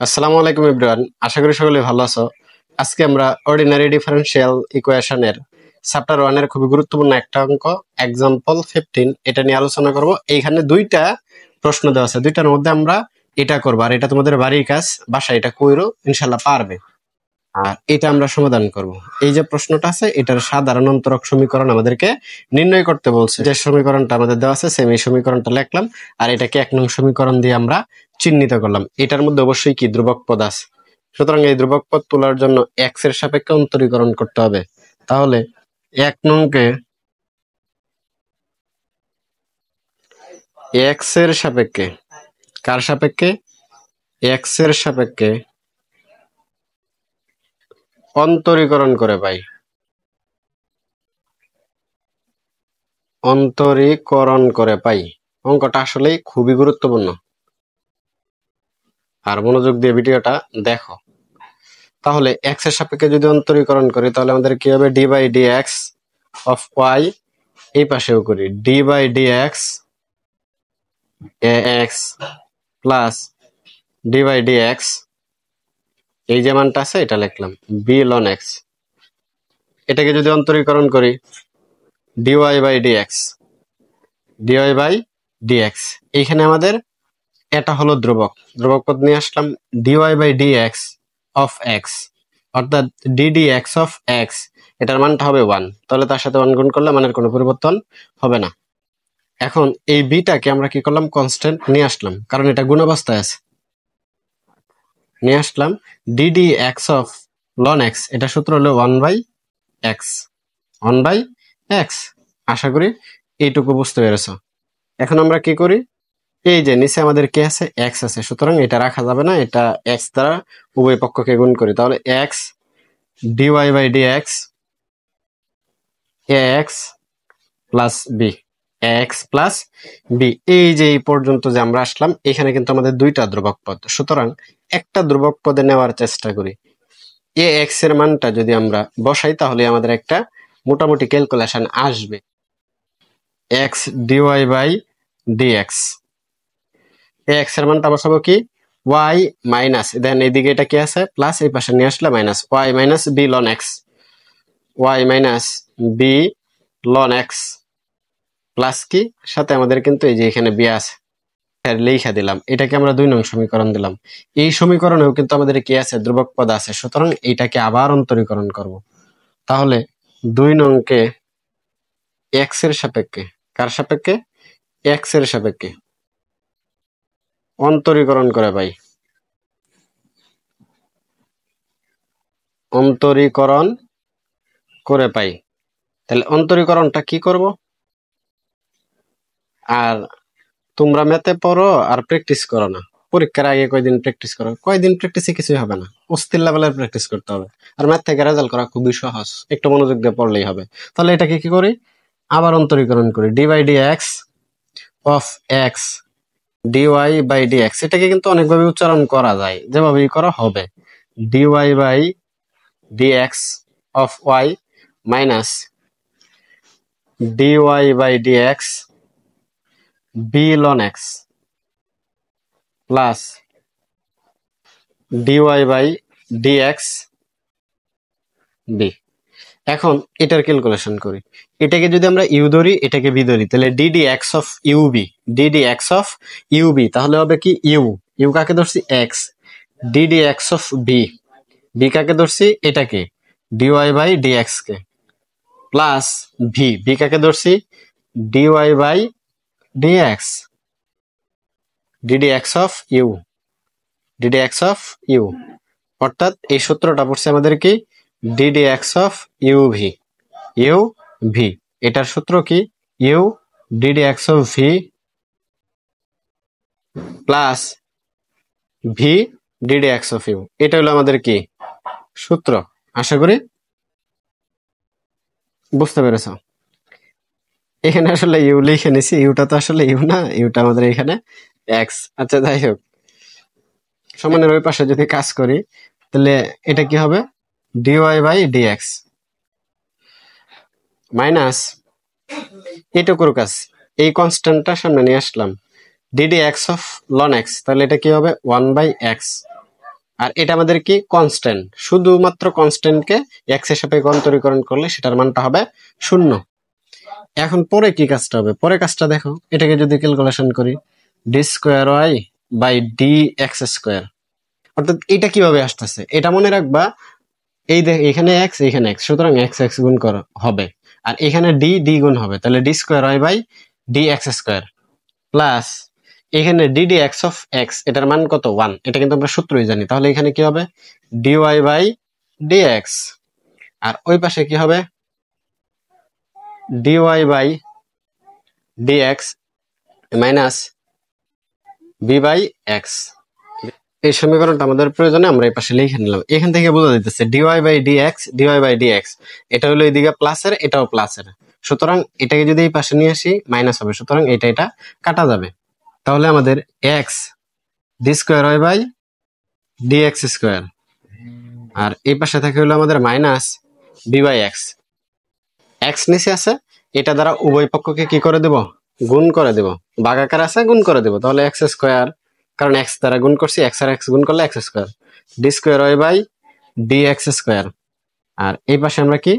আসসালামু আলাইকুম এভরিওয়ান, আশা করি সকলে ভালো আছো। আজকে আমরা অর্ডিনারি ডিফারেনশিয়াল ইকুয়েশনের চ্যাপ্টার 1 এর খুবই গুরুত্বপূর্ণ একটা অঙ্ক एग्जांपल 15 এটা নিয়ে আলোচনা করব। এইখানে দুইটা প্রশ্ন দেওয়া আছে, দুইটার মধ্যে আমরা এটা করব, আর এটা তোমাদের বাড়ির কাজ, বাসায় এটা কইরো, ইনশাআল্লাহ পারবে। আর এটা আমরা সমাধান করব। এই যে প্রশ্নটা আছে এটার সাধারণ অন্তরক সমীকরণ আমাদেরকে নির্ণয় করতে বলছে। যে সমীকরণটা আমাদের দেওয়া আছে সেম এই সমীকরণটা লিখলাম, আর এটাকে 1 নং সমীকরণ দিয়ে আমরা চিহ্নিত করলাম। এটার মধ্যে অবশ্যই কি ধ্রুবক পদ আছে, সুতরাং এই ধ্রুবক পদ তোলার জন্য x এর সাপেক্ষে অন্তরীকরণ করতে হবে। তাহলে 1 নংকে x এর সাপেক্ষে, কার সাপেক্ষে? x এর সাপেক্ষে অন্তরীকরণ করে পাই, অন্তরীকরণ করে পাই। অঙ্কটা আসলে খুবই গুরুত্বপূর্ণ, আর মনোযোগ দিয়ে ভিডিওটা দেখো। তাহলে x এর সাপেক্ষে যদি অন্তরীকরণ করি তাহলে আমাদের কি হবে? d by dx of y, এই পাশেও করি d by dx ax plus d by dx, এই যে মানটা আছে এটা লিখলাম b ln x। এটাকে যদি অন্তরীকরণ করি dy by dx, dy by dx, এইখানে আমাদের এটা হলো ধ্রুবক, ধ্রুবক পদ নিয়ে আসলাম dy by dx of x, অর্থাৎ ddx অফ x, এটার মানটা হবে 1। তাহলে তার সাথে 1 গুণ করলে মানের কোনো পরিবর্তন হবে না। এখন এই বিটাকে আমরা কি করলাম? কনস্ট্যান্ট নিয়ে আসলাম, কারণ এটা গুণ অবস্থায় আছে। নিয়ে আসলাম ddx অফ ln x, এটা সূত্র হলো 1 বাই x, 1 বাই x। আশা করি এইটুকু বুঝতে পেরেছো। এখন আমরা কি করি? এই যে নিচে আমাদের কি আছে? x আছে, সুতরাং এটা রাখা যাবে না, এটা x দ্বারা উভয় পক্ষকে গুণ করি। তাহলে x dy by dx ax plus b, ax plus b। এই যে এই পর্যন্ত যে আমরা আসলাম, এখানে কিন্তু আমাদের দুইটা ধ্রুবক পদ, সুতরাং একটা ধ্রুবক পদে নেওয়ার চেষ্টা করি। ax এর মানটা যদি আমরা বসাই তাহলে আমাদের একটা মোটামুটি ক্যালকুলেশন আসবে। x dy by dx, ax এর মানটা বসাবো কি? y মাইনাস, দেন এইদিকে এটা কি আছে? প্লাস, এই পাশে নিয়ে আসলে minus, y minus b ln x, y minus b ln x plus কি সাথে আমাদের কিন্তু এই যে এখানে b আছে, লিখা দিলাম। এটাকে আমরা 2 নং সমীকরণ দিলাম। এই সমীকরণেও কিন্তু আমাদের কি আছে? ধ্রুবক পদ আছে, সুতরাং এইটাকে আবার অন্তরীকরণ করব। তাহলে 2 নংকে x এর সাপেক্ষে, কার সাপেক্ষে? x এর সাপেক্ষে অন্তরীকরণ করে পাই, অন্তরীকরণ করে পাই। তাহলে অন্তরীকরণটা কি করব? আর তোমরা ম্যাথে পড়ো আর প্র্যাকটিস করো না, পরীক্ষার আগে কয়দিন প্র্যাকটিস করো, কয়দিন প্র্যাকটিসে কিছুই হবে না, অস্থির লেভেলের প্র্যাকটিস করতে হবে। আর ম্যাথ থেকে রেজাল্ট করা খুবই সহজ, একটু মনোযোগ দিয়ে পড়লেই হবে। তাহলে এটাকে কি করি? আবার অন্তরীকরণ করি d by dx of x dy by dx। এটাকে কিন্তু অনেকভাবে উচ্চারণ করা যায়, যেভাবেই করা হবে। dy by dx of y minus dy by dx b ln x plus dy by dx b। এখন এটার ক্যালকুলেশন করি। এটাকে যদি আমরা ইউ ধরি, এটাকে বি ধরি, তাহলে ddx of ub, ddx of ub, তাহলে হবে কি? ইউ কাকে ধরছি? x, ddx of b, b কাকে ধরছি? এটাকে dy বাই dx কে, প্লাস b কাকে ধরছি? dy by dx, ddx of u, ddx of u, অর্থাৎ এই সূত্রটা পড়ছে আমাদের কি? ddx অফ uv, uv, এটার সূত্র কি? u ddx of v plus v ddx of u, এটা হলো আমাদের কি সূত্র। আশা করি বুঝতে পেরেছ। এখানে আসলে ইউ লিখে নিছি, ইউটা তো আসলে ইউ না, ইউটা আমাদের এখানে এক্স। আচ্ছা যাই হোক, সমানের ওই পাশে যদি কাজ করি তাহলে এটা কি হবে? dy বাই dx মাইনাস এইটুকুর কাজ, এই কনস্ট্যান্টটা সামনে নিয়ে আসলাম ddx অফ ln x, তাহলে এটা কি হবে? 1 বাই x আর এটা আমাদের কি কনস্ট্যান্ট, শুধুমাত্র কনস্ট্যান্টকে এক্স এর সাপেক্ষে অন্তরীকরণ করলে সেটার মানটা হবে 0। এখন পরে কি কাজটা হবে, পরে কাজটা দেখো, এটাকে যদি ক্যালকুলেশন করি D square Y by D x square, অর্থাৎ এটা কিভাবে আসতেছে এটা মনে রাখবা। এই দেখ এখানে এক্স এখানে এক্স, সুতরাং এক্স এক্স গুণ করা হবে, আর এখানে ডি ডি গুণ হবে, তাহলে d square Y by D x square plus এখানে d d x of x, এটার মান কত 1, এটা কিন্তু আমরা সূত্রই জানি, তাহলে এখানে কি হবে d y by D x, আর ওই পাশে কি হবে dy by dx minus b by x। এই সমীকরণটা আমাদের প্রয়োজনে আমরা এই পাশে লিখে নিলাম। এখান থেকে বোঝা যাইতেছে dy by dx, dy by dx এটা হলো এইদিকে প্লাসের, এটাও প্লাসের, সুতরাং এটাকে যদি এই পাশে নিয়ে আসি মাইনাস হবে, সুতরাং এটা এটা কাটা যাবে। তাহলে আমাদের x d স্কোয়ার হয় বাই dx স্কোয়ার, আর এই পাশে থাকে হলো আমাদের minus b by x। x নিচে আছে, এটা দ্বারা উভয় পক্ষকে কি করে দেব গুণ করে দেব, ভাগাকার আছে গুণ করে দেব, তাহলে এক্স স্কোয়ার, কারণ এক্স দ্বারা গুণ করছি, এক্স আর এক্স গুণ করলে x square, D square Y by D x square, আর এই পাশে আমরা কি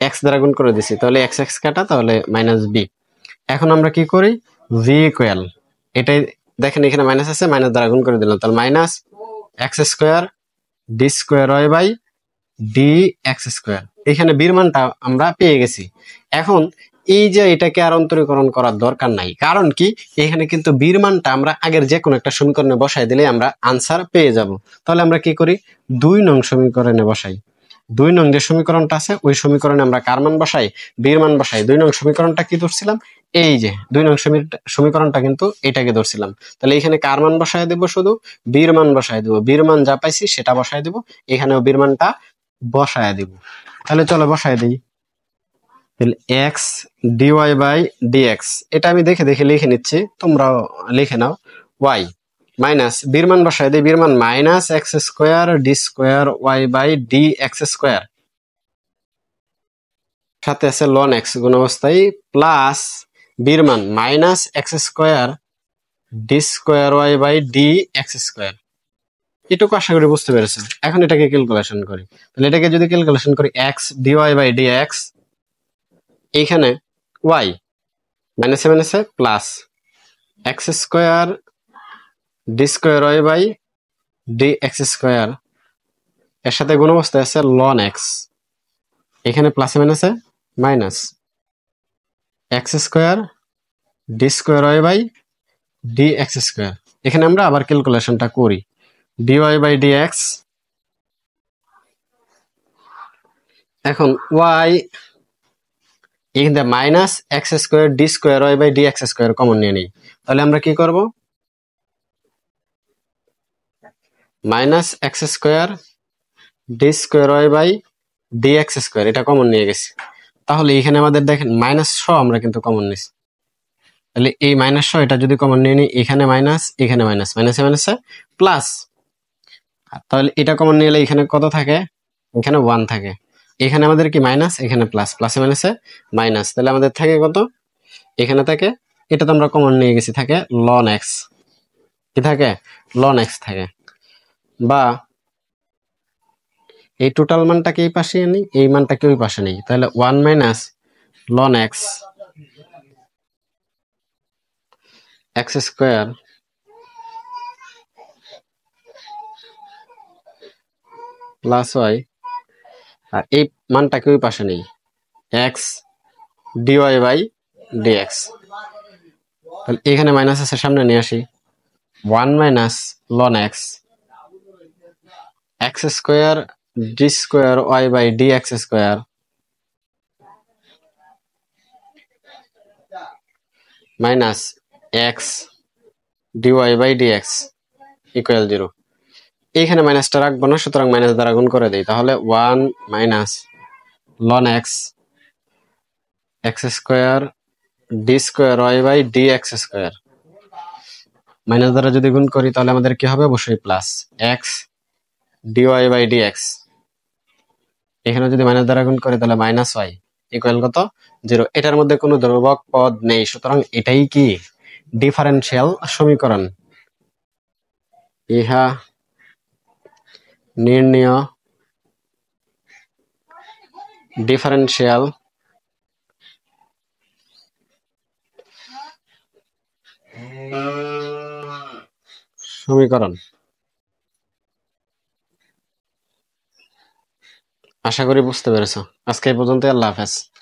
এক্স দ্বারা গুণ করে দিছি, তাহলে এক্স এক্স কাটা, তাহলে মাইনাস বি। এখন আমরা কি করি ভি ইকুয়াল, এটাই দেখেন এখানে মাইনাস আছে, মাইনাস দ্বারা গুণ করে দিলাম, তাহলে minus X square D square Y by D x square. এখানে বির মানটা আমরা পেয়ে গেছি। এখন এই যে এটাকে আর অন্তরীকরণ করার দরকার নাই, কারণ কি এখানে কিন্তু বির মানটা আমরা আগের যে কোনো একটা সমীকরণে বসাই দিলে আমরা আনসার পেয়ে যাব। তাহলে আমরা কি করি 2 নং সমীকরণে বসাই, 2 নং যে সমীকরণটা আছে ওই সমীকরণে আমরা কার মান বসাই বির মান বসাই। 2 নং সমীকরণটা কি ধরছিলাম, এই যে 2 নং সমীকরণটা কিন্তু এটাকে ধরছিলাম, তাহলে এখানে কার মান বসায় দেব শুধু বির মান বসায় দেব, বির মান যা পাইছি সেটা বসায় দেব, এখানেও বির মানটা বসায় দিব। তাহলে চলো বসায় দিই, তাহলে এক্স ডিওয়াই বাই ডিএক্স, এটা আমি দেখে দেখে লিখে নিচ্ছি, তোমরাও লিখে নাও, ওয়াই মাইনাস বির মান বসায় দিই, বির মান minus X square D square Y by D x square, সাথে আছে লন এক্স গুণ অবস্থায় প্লাস বির মান minus X square D square Y by D x square. এটুকু আশা করি বুঝতে পেরেছেন। এখন এটাকে ক্যালকুলেশন করি, তাহলে এটাকে যদি ক্যালকুলেশন করি X dy by D X, এইখানে ওয়াই মাইনাসে মাইনাসে plus X square D square Y by D x square, এর সাথে গুণ অবস্থায় আছে লন এক্স, এখানে প্লাসে মাইনাসে minus X square D square Y by D x square. এখানে আমরা আবার ক্যালকুলেশনটা করি, dy বাই dx, এখন y এখানে minus X square D square Y by D x square common নিয়ে নিই, তাহলে আমরা কি করব minus X square D square Y by D x square, এটা কমন নিয়ে গেছি। তাহলে এখানে আমাদের দেখেন মাইনাস শ আমরা কিন্তু কমন নিছি, তাহলে এই মাইনাস শ এটা যদি কমন নিয়ে নিই, এখানে মাইনাস এখানে মাইনাস, মাইনাসে মাইনাসে প্লাস, তাহলে এটা কমন নিয়ে এখানে কত থাকে এখানে 1 থাকে, এখানে আমাদের কি মাইনাস এখানে প্লাস, প্লাসে মাইনাসে মাইনাস, তাহলে আমাদের থাকে কত এখানে থাকে, এটা তো আমরা কমন নিয়ে গেছি, থাকে লন এক্স, কি থাকে লন এক্স থাকে, বা এই টোটাল মানটাকে এই পাশে আনি, এই মানটাকে ওই পাশে নেই, তাহলে 1 মাইনাস লন x x square plus y, আর এই মানটাকে ওই পাশে নেই এক্স ডিওয়াই বাই ডিএক্স, তাহলে এখানে মাইনাস আছে সামনে নিয়ে আসি 1 মাইনাস লন x x square D square Y by D x square minus X dy by D X equal 0। এইখানে মাইনাসটা রাখবো না, সুতরাং মাইনাস দ্বারা গুণ করে দিই, তাহলে 1 মাইনাস লন x x square D square Y by D x square, minus দ্বারা যদি গুণ করি তাহলে আমাদের কি হবে অবশ্যই plus x dy by d x, এখানে যদি মাইনাস দ্বারা গুণ করি তাহলে মাইনাস ওয়াই ইকুয়াল কত 0। এটার মধ্যে কোনো ধ্রুবক পদ নেই, সুতরাং এটাই কি ডিফারেনশিয়াল সমীকরণ। ইহা নির্ণেয় ডিফারেনশিয়াল সমীকরণ। আশা করি বুঝতে পেরেছো। আজকে এই পর্যন্ত, আল্লাহ হাফেজ।